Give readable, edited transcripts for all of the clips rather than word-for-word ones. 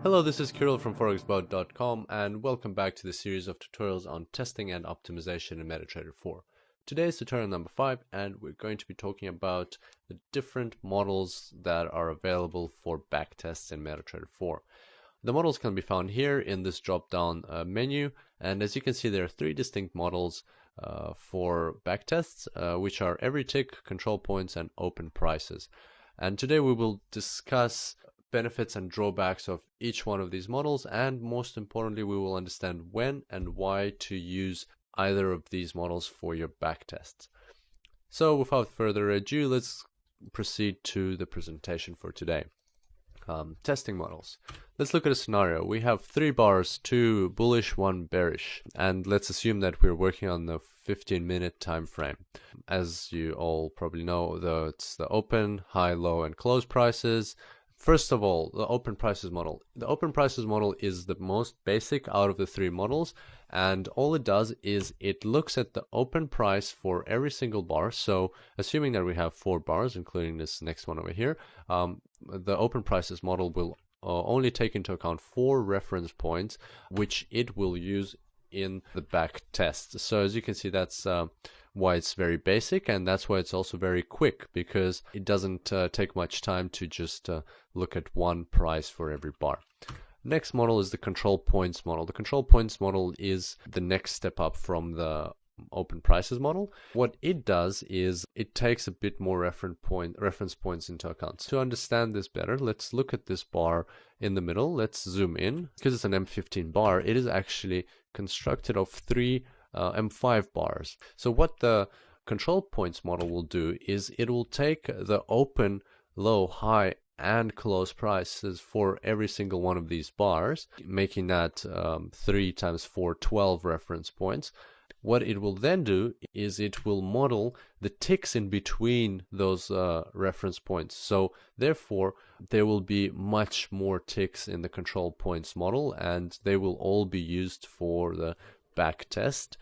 Hello, this is Kirill from forexbot.com and welcome back to the series of tutorials on testing and optimization in MetaTrader 4. Today is tutorial number 5 and we're going to be talking about the different models that are available for backtests in MetaTrader 4. The models can be found here in this drop-down menu, and as you can see there are three distinct models for backtests, which are every tick, control points, and open prices. And today we will discuss benefits and drawbacks of each one of these models, and most importantly we will understand when and why to use either of these models for your backtests. So without further ado, let's proceed to the presentation for today. Testing models. Let's look at a scenario. We have 3 bars, 2 bullish, 1 bearish, and let's assume that we're working on the 15-minute time frame. As you all probably know, it's the open, high, low, and close prices. First of all, the open prices model. The open prices model is the most basic out of the 3 models, and all it does is it looks at the open price for every single bar. So assuming that we have 4 bars, including this next one over here, the open prices model will only take into account 4 reference points, which it will use in the back test. So as you can see, that's why it's very basic, and that's why it's also very quick, because it doesn't take much time to just look at one price for every bar. Next model is the control points model. The control points model is the next step up from the open prices model. What it does is it takes a bit more reference points into account. To understand this better, let's look at this bar in the middle. Let's zoom in. Because it's an M15 bar, it is actually constructed of 3 M5 bars. So what the control points model will do is it will take the open, low, high, and close prices for every single one of these bars, making that 3 times 4, 12 reference points. What it will then do is it will model the ticks in between those reference points. So therefore, there will be much more ticks in the control points model, and they will all be used for the back test.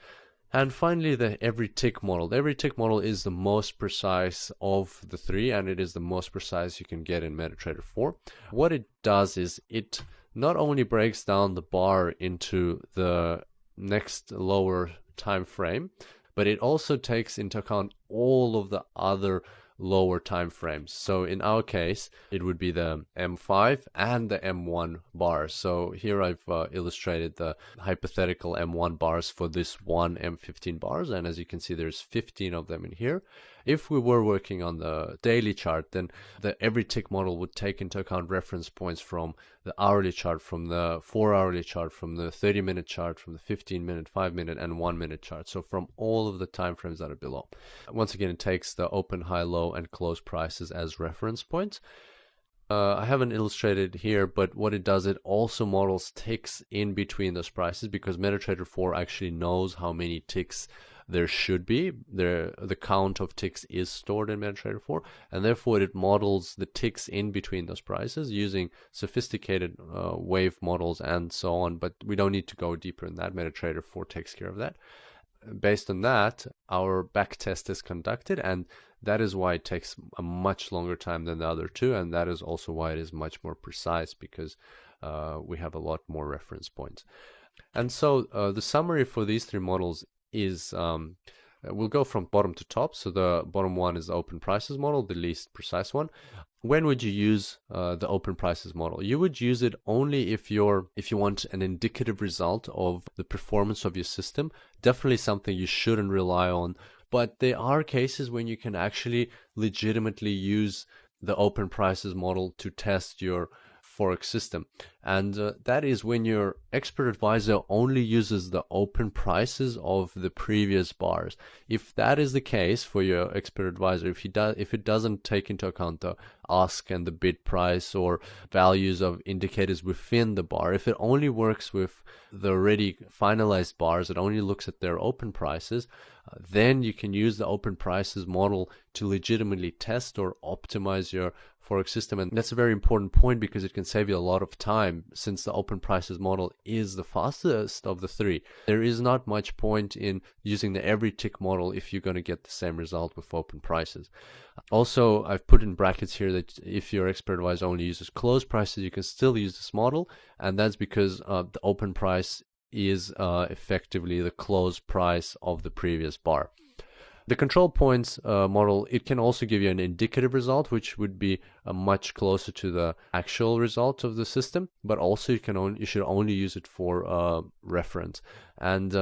And finally, the every tick model. The every tick model is the most precise of the 3, and it is the most precise you can get in MetaTrader 4. What it does is it not only breaks down the bar into the next lower time frame, but it also takes into account all of the other lower time frames. So in our case, it would be the M5 and the M1 bars. So here I've illustrated the hypothetical M1 bars for this one M15 bars, and as you can see, there's 15 of them in here. If we were working on the daily chart, then the every tick model would take into account reference points from the hourly chart, from the 4-hourly chart, from the 30-minute chart, from the 15-minute, 5-minute, and 1-minute chart. So from all of the time frames that are below. Once again, it takes the open, high, low, and close prices as reference points. I haven't illustrated here, but what it does, it also models ticks in between those prices, because MetaTrader 4 actually knows how many ticks there should be. The count of ticks is stored in MetaTrader 4, and therefore it models the ticks in between those prices using sophisticated wave models and so on, but we don't need to go deeper in that. MetaTrader 4 takes care of that. Based on that, our back test is conducted, and that is why it takes a much longer time than the other 2, and that is also why it is much more precise, because we have a lot more reference points. And so the summary for these 3 models is we'll go from bottom to top. So the bottom one is the open prices model, the least precise one. When would you use the open prices model? You would use it only if you want an indicative result of the performance of your system. Definitely something you shouldn't rely on, but there are cases when you can actually legitimately use the open prices model to test your Forex system, and that is when your expert advisor only uses the open prices of the previous bars. If that is the case for your expert advisor, if it doesn't take into account the ask and the bid price or values of indicators within the bar, if it only works with the already finalized bars, it only looks at their open prices, then you can use the open prices model to legitimately test or optimize your Forex system, and that's a very important point because it can save you a lot of time since the open prices model is the fastest of the three. There is not much point in using the every tick model if you're going to get the same result with open prices. Also, I've put in brackets here that if your expert advisor only uses close prices, you can still use this model, and that's because the open price is effectively the close price of the previous bar. The control points model, it can also give you an indicative result, which would be much closer to the actual result of the system, but also you should only use it for reference. And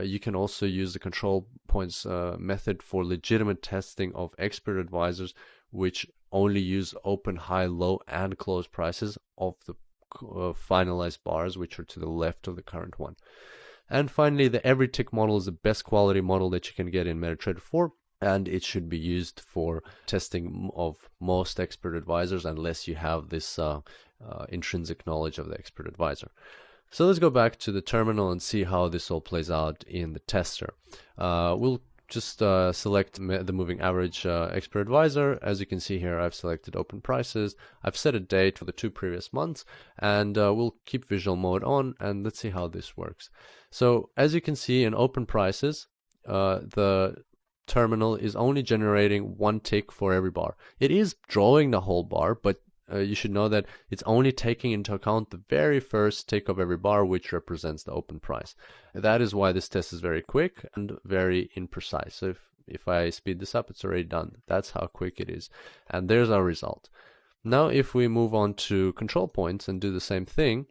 you can also use the control points method for legitimate testing of expert advisors, which only use open, high, low, and close prices of the finalized bars, which are to the left of the current one. And finally, the every tick model is the best quality model that you can get in MetaTrader 4, and it should be used for testing of most expert advisors unless you have this intrinsic knowledge of the expert advisor. So let's go back to the terminal and see how this all plays out in the tester. We'll just select the moving average expert advisor. As you can see here, I've selected open prices. I've set a date for the 2 previous months, and we'll keep visual mode on, and let's see how this works. So as you can see in open prices, the terminal is only generating 1 tick for every bar. It is drawing the whole bar, but you should know that it's only taking into account the very first tick of every bar, which represents the open price. That is why this test is very quick and very imprecise. So if I speed this up, it's already done. That's how quick it is. And there's our result. Now, if we move on to control points and do the same thing,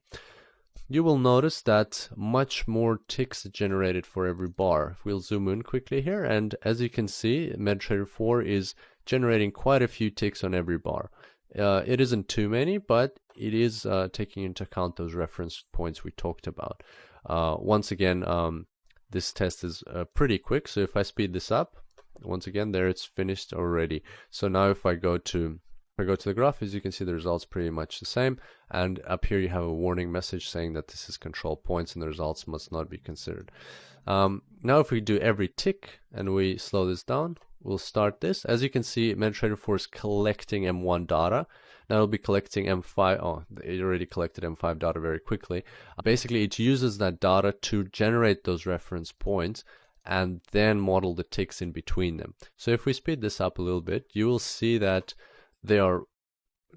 you will notice that much more ticks are generated for every bar. We'll zoom in quickly here, and as you can see, MetaTrader 4 is generating quite a few ticks on every bar. It isn't too many, but it is taking into account those reference points we talked about. Once again, this test is pretty quick, so if I speed this up, once again, there it's finished already. So now if I go to the graph, as you can see, the results pretty much the same, and up here you have a warning message saying that this is control points and the results must not be considered. Now if we do every tick and we slow this down, we'll start this. As you can see, MetaTrader 4 is collecting M1 data. Now it'll be collecting M5. Oh, it already collected M5 data very quickly. Basically, it uses that data to generate those reference points and then model the ticks in between them. So if we speed this up a little bit, you will see that there are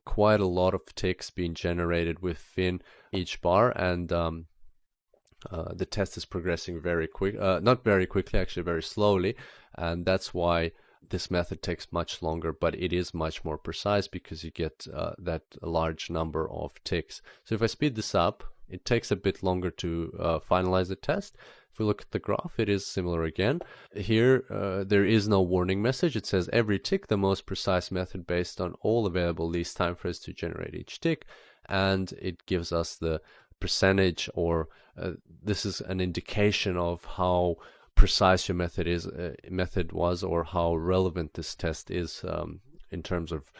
quite a lot of ticks being generated within each bar, and the test is progressing very quick, not very quickly, actually very slowly, and that's why this method takes much longer, but it is much more precise because you get that large number of ticks. So if I speed this up, it takes a bit longer to finalize the test. If we look at the graph, it is similar again. Here, there is no warning message. It says every tick, the most precise method based on all available least time frames to generate each tick. And it gives us the percentage, or this is an indication of how precise your method was, or how relevant this test is in terms of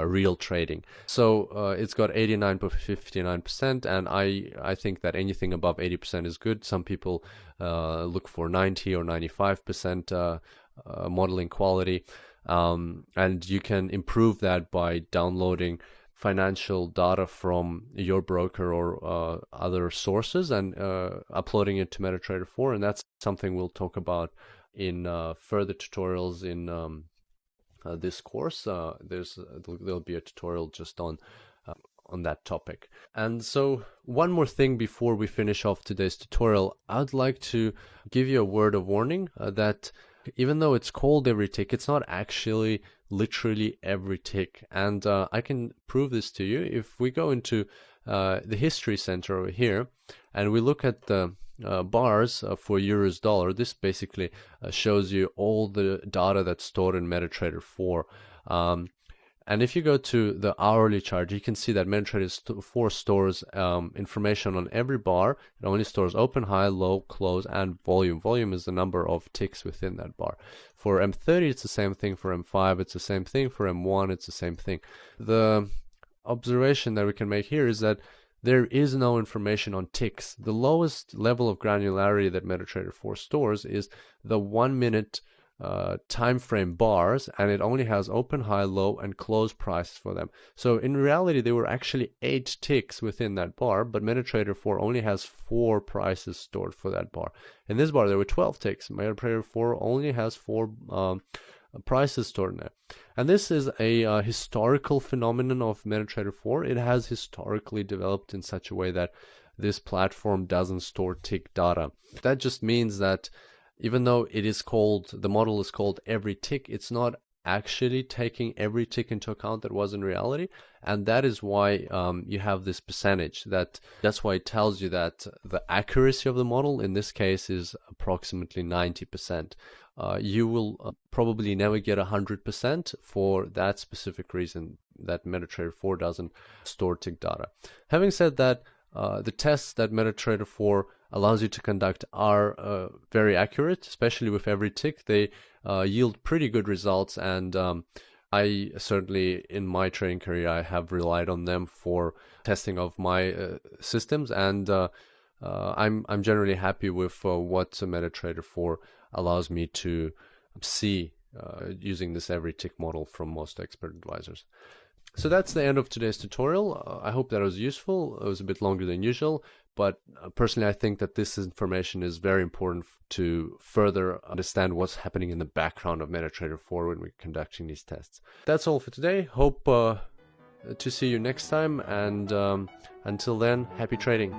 real trading. So it's got 89.59%, and I think that anything above 80% is good. Some people look for 90 or 95% modeling quality, and you can improve that by downloading financial data from your broker or other sources and uploading it to MetaTrader 4, and that's something we'll talk about in further tutorials in this course. There'll be a tutorial just on that topic. And so one more thing before we finish off today's tutorial, I'd like to give you a word of warning that even though it's called every tick, it's not actually literally every tick. And I can prove this to you. If we go into the history center over here and we look at the bars for euros dollar, this basically shows you all the data that's stored in MetaTrader 4. And if you go to the hourly chart, you can see that MetaTrader 4 stores information on every bar. It only stores open, high, low, close, and volume. Volume is the number of ticks within that bar. For M30, it's the same thing. For M5, it's the same thing. For M1, it's the same thing. The observation that we can make here is that there is no information on ticks. The lowest level of granularity that MetaTrader 4 stores is the 1 minute time frame bars, and it only has open, high, low, and close prices for them. So in reality, there were actually 8 ticks within that bar, but MetaTrader 4 only has 4 prices stored for that bar. In this bar, there were 12 ticks. MetaTrader 4 only has 4 prices stored in there. And this is a historical phenomenon of MetaTrader 4. It has historically developed in such a way that this platform doesn't store tick data. That just means that even though it is called, the model is called every tick, it's not actually taking every tick into account that was in reality. And that is why you have this percentage. That's why it tells you that the accuracy of the model in this case is approximately 90%. You will probably never get 100% for that specific reason, that MetaTrader 4 doesn't store tick data. Having said that, the tests that MetaTrader 4 allows you to conduct are very accurate, especially with every tick. They yield pretty good results, and I certainly, in my trading career, I have relied on them for testing of my systems, and I'm generally happy with what MetaTrader 4 allows me to see using this every tick model from most expert advisors. So that's the end of today's tutorial. I hope that was useful. It was a bit longer than usual, but personally I think that this information is very important to further understand what's happening in the background of MetaTrader 4 when we're conducting these tests. That's all for today. Hope to see you next time, and until then, happy trading.